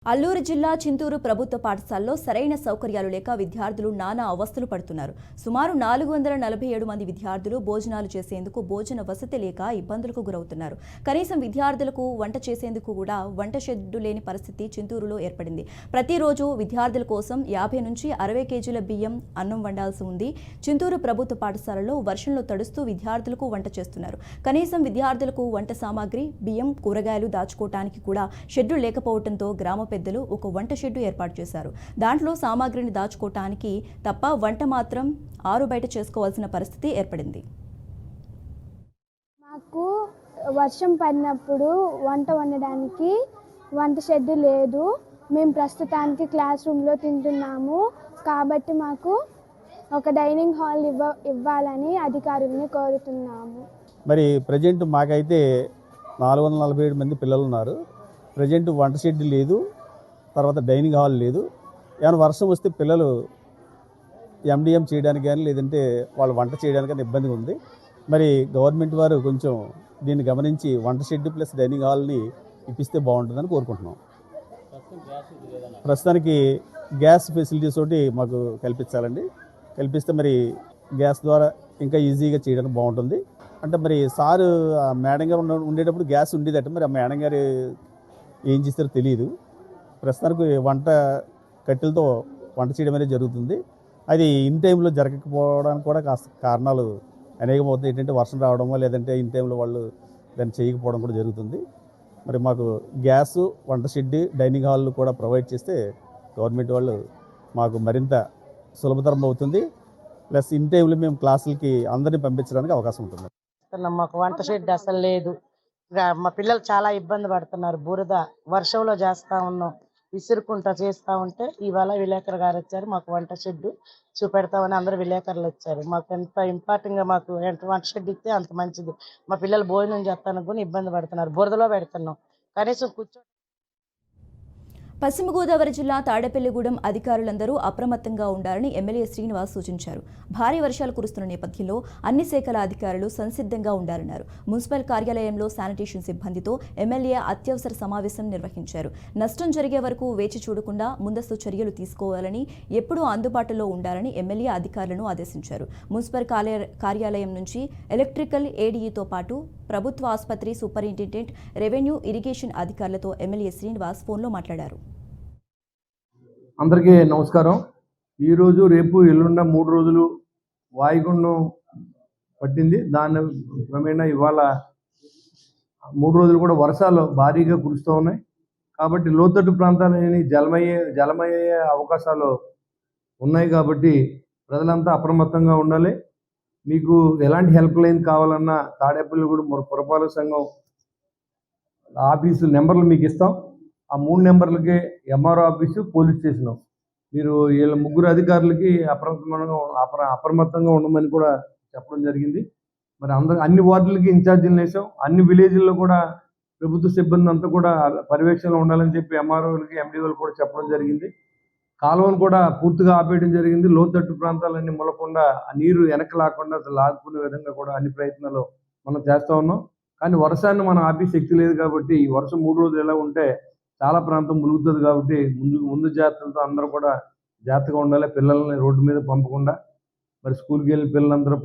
అల్లూరు జిల్లా చింతూరు ప్రభుత్వ పాఠశాలలో సరైన సౌకర్యాలు లేక విద్యార్థులు నానా అవస్థలు పడుతున్నారు. సుమారు 447 మంది విద్యార్థులు భోజనాలు చేసేందుకు భోజన వసతి లేక ఇబ్బందులకు గురవుతున్నారు. కనీసం విద్యార్థులకు వంట చేసేందుకు కూడా వంట షెడ్డు లేని పరిస్థితి చింతూరులో ఏర్పడింది. ప్రతిరోజు విద్యార్థుల కోసం 50 నుంచి 60 కేజీల బియ్యం, అన్నం వండాల్సి ఉంది. చింతూరు ప్రభుత్వ పాఠశాలలో వర్షంలో తడుస్తూ విద్యార్థులకు వంట చేస్తున్నారు. కనీసం విద్యార్థులకు వంట సామాగ్రి, బియ్యం, కూరగాయలు దాచుకోవటానికి కూడా షెడ్డు లేకపోవడంతో గ్రామ పెద్దలు ఒక వంట షెడ్డు ఏర్పాటు చేశారు. దాంట్లో సామాగ్రిని దాచుకోవటానికి తప్ప వంట మాత్రం ఆరు బయట చేసుకోవాల్సిన పరిస్థితి ఏర్పడింది. మాకు వర్షం పడినప్పుడు వంట వండడానికి వంట షెడ్డు లేదు. మేము ప్రస్తుతానికి క్లాస్ రూమ్లో తింటున్నాము. కాబట్టి మాకు ఒక డైనింగ్ హాల్ ఇవ్వాలని అధికారుల్ని కోరుతున్నాము. మరి ప్రజెంట్ మాకైతే 447 మంది పిల్లలు ఉన్నారు. ప్రజెంట్ వంట షెడ్ లేదు, తర్వాత డైనింగ్ హాల్ లేదు. ఏమైనా వర్షం వస్తే పిల్లలు ఎండిఎం చేయడానికి కానీ లేదంటే వాళ్ళు వంట చేయడానికి కానీ ఇబ్బందిగా ఉంది. మరి గవర్నమెంట్ వారు కొంచెం దీన్ని గమనించి వంట షెడ్ ప్లస్ డైనింగ్ హాల్ని ఇప్పిస్తే బాగుంటుందని కోరుకుంటున్నాం. ప్రస్తుతానికి గ్యాస్ ఫెసిలిటీస్ తోటి మాకు కల్పించాలండి. కల్పిస్తే మరి గ్యాస్ ద్వారా ఇంకా ఈజీగా చేయడానికి బాగుంటుంది. అంటే మరి సారు మేడం గారు ఉండేటప్పుడు గ్యాస్ ఉండేదట, మరి ఆ మేడం గారు ఏం చేస్తారో తెలియదు. ప్రస్తుతానికి వంట కట్టెలతో వంట చేయడం అనేది జరుగుతుంది. అది ఇన్ టైంలో జరగకపోవడానికి కూడా కాస్త కారణాలు అనేకం అవుతుంది. ఏంటంటే వర్షం రావడమో లేదంటే ఇన్ టైంలో వాళ్ళు దాన్ని చేయకపోవడం కూడా జరుగుతుంది. మరి మాకు గ్యాసు, వంట షెడ్, డైనింగ్ హాల్ కూడా ప్రొవైడ్ చేస్తే గవర్నమెంట్ వాళ్ళు మాకు మరింత సులభతరం అవుతుంది. ప్లస్ ఇన్ టైంలో మేము క్లాసులకి అందరినీ పంపించడానికి అవకాశం ఉంటుంది. మాకు వంట షెడ్ అసలు లేదు. మా పిల్లలు చాలా ఇబ్బంది పడుతున్నారు. బురద వర్షంలో చేస్తూ ఉన్నాం, విసురుకుంటా చేస్తూ ఉంటే ఇవాళ విలేకరు గారు వచ్చారు. మాకు వంట షెడ్ చూపెడతామని అందరూ విలేకరులు వచ్చారు. మాకు ఎంత ఇంపార్టెంట్గా మాకు ఎంత వంట షెడ్ ఇస్తే అంత మంచిది. మా పిల్లలు భోజనం చేస్తానికి కూడా ఇబ్బంది పడుతున్నారు. బురదలో పెడుతున్నాం, కనీసం కూర్చో. పశ్చిమ గోదావరి జిల్లా తాడేపల్లిగూడెం అధికారులందరూ అప్రమత్తంగా ఉండాలని ఎమ్మెల్యే శ్రీనివాస్ సూచించారు. భారీ వర్షాలు కురుస్తున్న నేపథ్యంలో అన్ని శాఖల అధికారులు సంసిద్ధంగా ఉండాలన్నారు. మున్సిపల్ కార్యాలయంలో శానిటేషన్ సిబ్బందితో ఎమ్మెల్యే అత్యవసర సమావేశం నిర్వహించారు. నష్టం జరిగే వరకు వేచి చూడకుండా ముందస్తు చర్యలు తీసుకోవాలని, ఎప్పుడూ అందుబాటులో ఉండాలని ఎమ్మెల్యే అధికారులను ఆదేశించారు. మున్సిపల్ కార్యాలయం నుంచి ఎలక్ట్రికల్ ఏడీఈతో పాటు ప్రభుత్వ ఆసుపత్రి సూపరింటెండెంట్, రెవెన్యూ, ఇరిగేషన్ అధికారులతో ఎమ్మెల్యే శ్రీనివాస్ ఫోన్లో మాట్లాడారు. అందరికీ నమస్కారం. ఈరోజు, రేపు, ఎల్లుండ 3 రోజులు వాయుగుండం పట్టింది. దాని క్రమేణా ఇవాళ 3 రోజులు కూడా వర్షాలు భారీగా కురుస్తూ ఉన్నాయి. కాబట్టి లోతట్టు ప్రాంతాలని జలమయ్యే అవకాశాలు ఉన్నాయి. కాబట్టి ప్రజలంతా అప్రమత్తంగా ఉండాలి. మీకు ఎలాంటి హెల్ప్ లైన్ కావాలన్నా తాడేపల్లిగూడెం పురపాలక సంఘం ఆఫీసు నెంబర్లు మీకు ఇస్తాం. ఆ 3 నెంబర్లకి ఎంఆర్ఓ ఆఫీసు, పోలీస్ స్టేషను, మీరు వీళ్ళ 3 అధికారులకి అప్రమత్తంగా ఉండమని కూడా చెప్పడం జరిగింది. మరి అన్ని వార్డులకి ఇన్ఛార్జీలు వేసాం. అన్ని విలేజ్ల్లో కూడా ప్రభుత్వ సిబ్బంది అంతా కూడా పర్యవేక్షణలో ఉండాలని చెప్పి ఎంఆర్ఓలకి, ఎండిఓలు కూడా చెప్పడం జరిగింది. కాలువను కూడా పూర్తిగా ఆపేయడం జరిగింది. లోతట్టు ప్రాంతాలన్నీ ములకుండా ఆ నీరు వెనక్కి లాక్కుండా లాక్కునే విధంగా కూడా అన్ని ప్రయత్నాలు మనం చేస్తూ ఉన్నాం. కానీ వర్షాన్ని మనం ఆపే శక్తి లేదు. కాబట్టి ఈ వర్షం 3 రోజులు ఎలా ఉంటే చాలా ప్రాంతం ములుగుతుంది. కాబట్టి ముందు జాగ్రత్తలతో అందరూ కూడా జాగ్రత్తగా ఉండాలి. పిల్లల్ని రోడ్డు మీద పంపకుండా, మరి స్కూల్కి వెళ్ళి పిల్లలందరూ